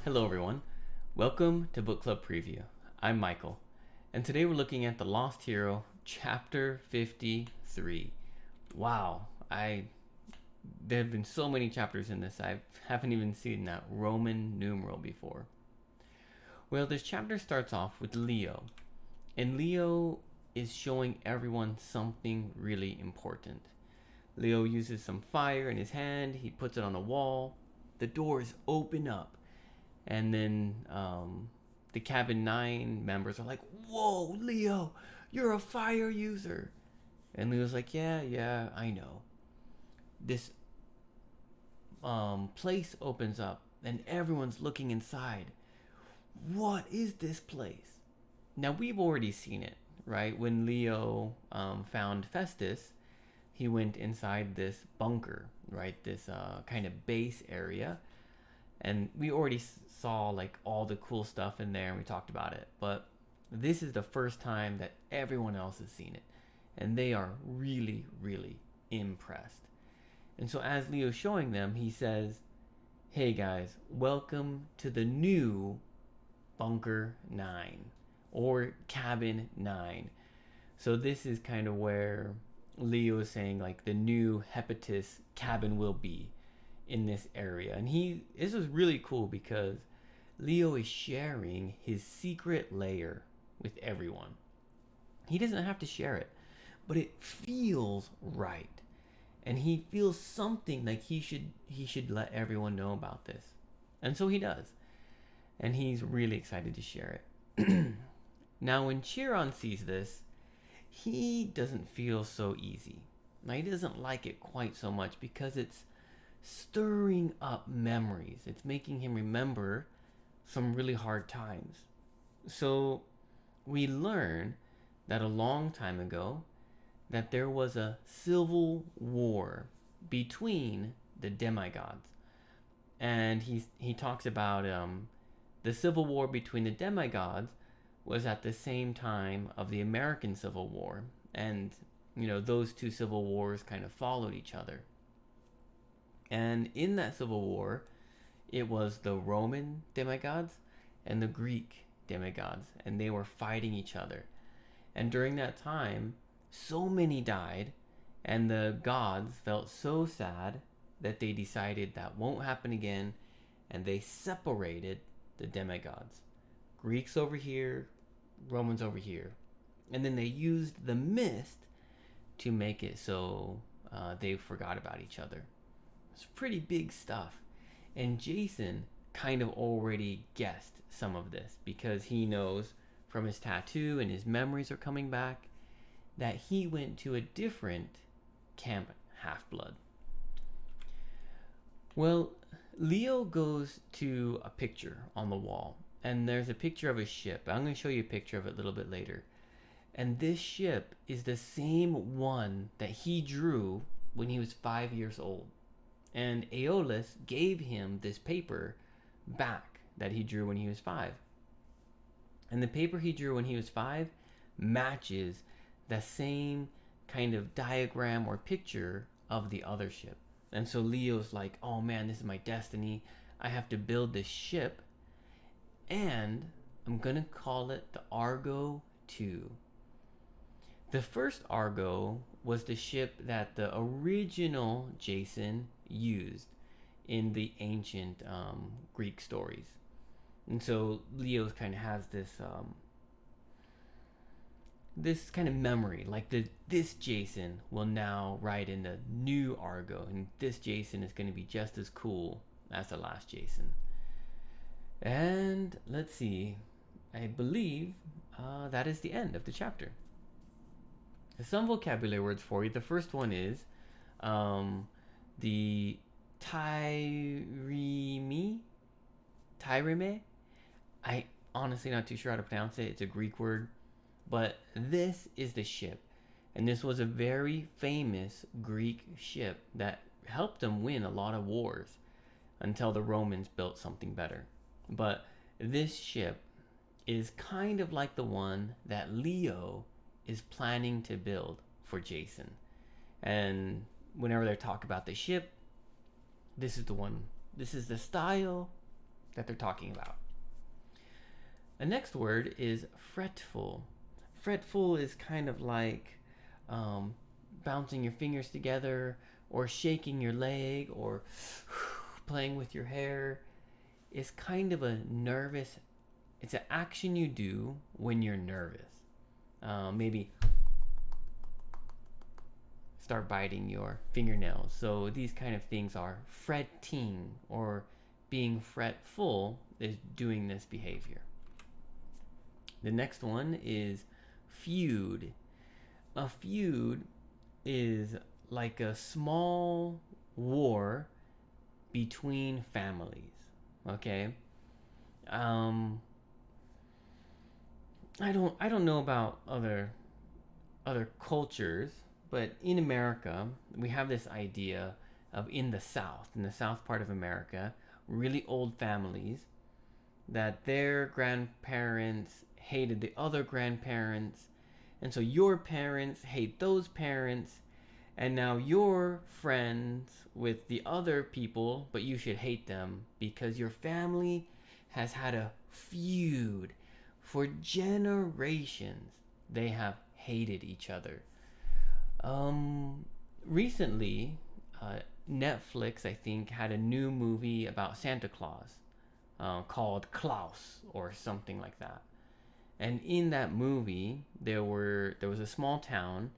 Hello, everyone. Welcome to Book Club Preview. I'm Michael, and today we're looking at The Lost Hero, Chapter 53. Wow, there have been so many chapters in this, I haven't even seen that Roman numeral before. Well, this chapter starts off with Leo, and Leo is showing everyone something really important. Leo uses some fire in his hand, he puts it on a wall, the doors open up, and then the Cabin 9 members are like, "Whoa, Leo, you're a fire user." And Leo's like, yeah, I know. This place opens up, and everyone's looking inside. What is this place? Now, we've already seen it, right? When Leo found Festus, he went inside this bunker, right? This kind of base area. And we already saw like all the cool stuff in there and we talked about it. But this is the first time that everyone else has seen it. And they are really, really impressed. And so as Leo's showing them, he says, "Hey guys, welcome to the new Bunker 9 or Cabin 9. So this is kind of where Leo is saying like the new Hepatus cabin will be in this area. And this is really cool because Leo is sharing his secret lair with everyone. He doesn't have to share it, but it feels right. And he feels something like he should let everyone know about this. And so he does. And he's really excited to share it. Now when Chiron sees this, he doesn't feel so easy. Now he doesn't like it quite so much because it's stirring up memories. It's making him remember some really hard times. So we learn that a long time ago that there was a civil war between the demigods. And he talks about the civil war between the demigods was at the same time of the American Civil War. And, those two civil wars kind of followed each other. And in that civil war, it was the Roman demigods and the Greek demigods, and they were fighting each other. And during that time, so many died, and the gods felt so sad that they decided that won't happen again, and they separated the demigods. Greeks over here, Romans over here. And then they used the mist to make it so they forgot about each other. It's pretty big stuff. And Jason kind of already guessed some of this because he knows from his tattoo and his memories are coming back that he went to a different Camp Half-Blood. Well, Leo goes to a picture on the wall, and there's a picture of a ship. I'm going to show you a picture of it a little bit later. And this ship is the same one that he drew when he was 5 years old. And Aeolus gave him this paper back that he drew when he was 5. And the paper he drew when he was 5 matches the same kind of diagram or picture of the other ship. And so Leo's like, "Oh man, this is my destiny. I have to build this ship. And I'm going to call it the Argo II." The first Argo was the ship that the original Jason used in the ancient Greek stories. And so Leo kind of has this kind of memory, like this Jason will now ride in the new Argo, and this Jason is going to be just as cool as the last Jason. And let's see, I believe that is the end of the chapter. Some vocabulary words for you. The first one is the Trireme. I honestly not too sure how to pronounce it. It's a Greek word. But this is the ship. And this was a very famous Greek ship that helped them win a lot of wars until the Romans built something better. But this ship is kind of like the one that Leo is planning to build for Jason. And whenever they talk about the ship, this is the one. This is the style that they're talking about. The next word is fretful. Fretful is kind of like bouncing your fingers together, or shaking your leg, or playing with your hair. It's kind of a nervous, it's an action you do when you're nervous. Maybe start biting your fingernails. So these kind of things are fretting, or being fretful is doing this behavior. The next one is feud. A feud is like a small war between families. Okay? I don't know about other cultures, but in America, we have this idea of in the South part of America, really old families, that their grandparents hated the other grandparents, and so your parents hate those parents, and now you're friends with the other people, but you should hate them because your family has had a feud for generations. They have hated each other. Recently, Netflix, I think, had a new movie about Santa Claus called Klaus or something like that. And in that movie, there was a small town,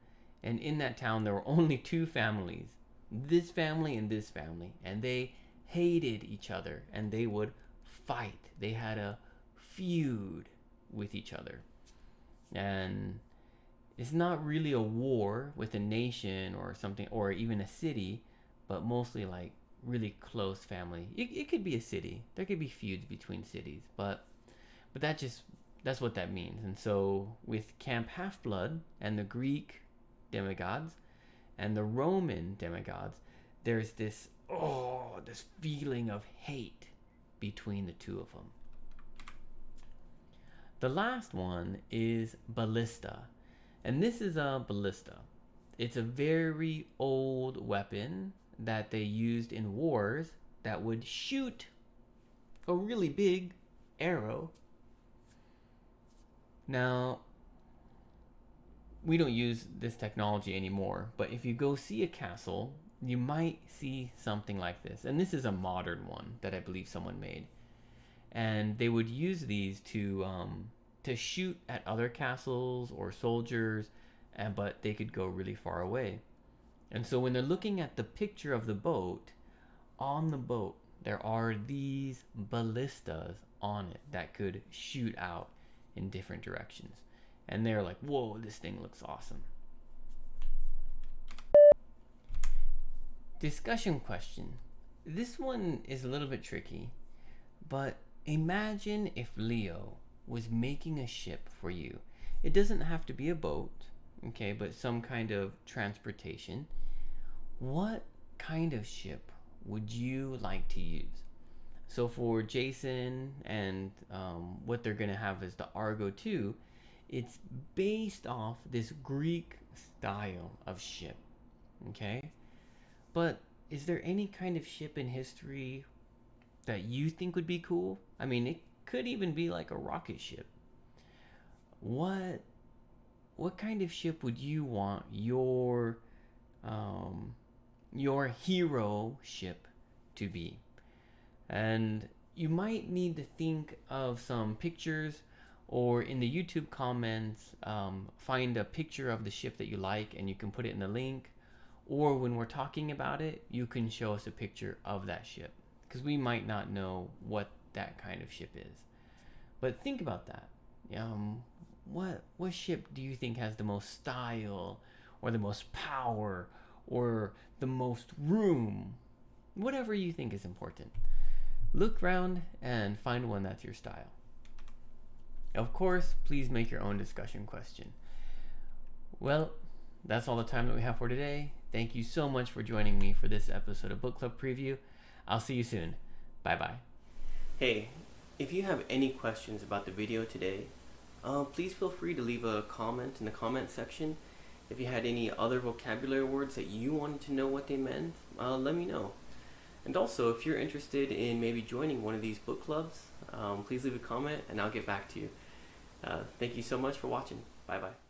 and in that town there were only two families, this family and this family, and they hated each other, and they would fight. They had a feud with each other. And it's not really a war with a nation or something, or even a city, but mostly like really close family. It could be a city. There could be feuds between cities, but that's what that means. And so with Camp Half-Blood and the Greek demigods and the Roman demigods, there's this feeling of hate between the two of them. The last one is ballista. And this is a ballista. It's a very old weapon that they used in wars that would shoot a really big arrow. Now, we don't use this technology anymore, but if you go see a castle, you might see something like this. And this is a modern one that I believe someone made. And they would use these to shoot at other castles or soldiers, but they could go really far away. And so when they're looking at the picture of the boat, on the boat, there are these ballistas on it that could shoot out in different directions. And they're like, whoa, this thing looks awesome. Discussion question. This one is a little bit tricky, but imagine if Leo was making a ship for you. It doesn't have to be a boat, okay, but some kind of transportation. What kind of ship would you like to use? So for Jason and what they're going to have is the Argo 2, it's based off this Greek style of ship, okay? But is there any kind of ship in history that you think would be cool? I mean, it could even be like a rocket ship. What kind of ship would you want your hero ship to be? And you might need to think of some pictures, or in the YouTube comments, find a picture of the ship that you like and you can put it in the link. Or when we're talking about it, you can show us a picture of that ship, because we might not know what that kind of ship is. But think about that. What ship do you think has the most style, or the most power, or the most room? Whatever you think is important. Look around and find one that's your style. Of course, please make your own discussion question. Well, that's all the time that we have for today. Thank you so much for joining me for this episode of Book Club Preview. I'll see you soon. Bye-bye. Hey, if you have any questions about the video today, please feel free to leave a comment in the comment section. If you had any other vocabulary words that you wanted to know what they meant, let me know. And also, if you're interested in maybe joining one of these book clubs, please leave a comment and I'll get back to you. Thank you so much for watching. Bye bye.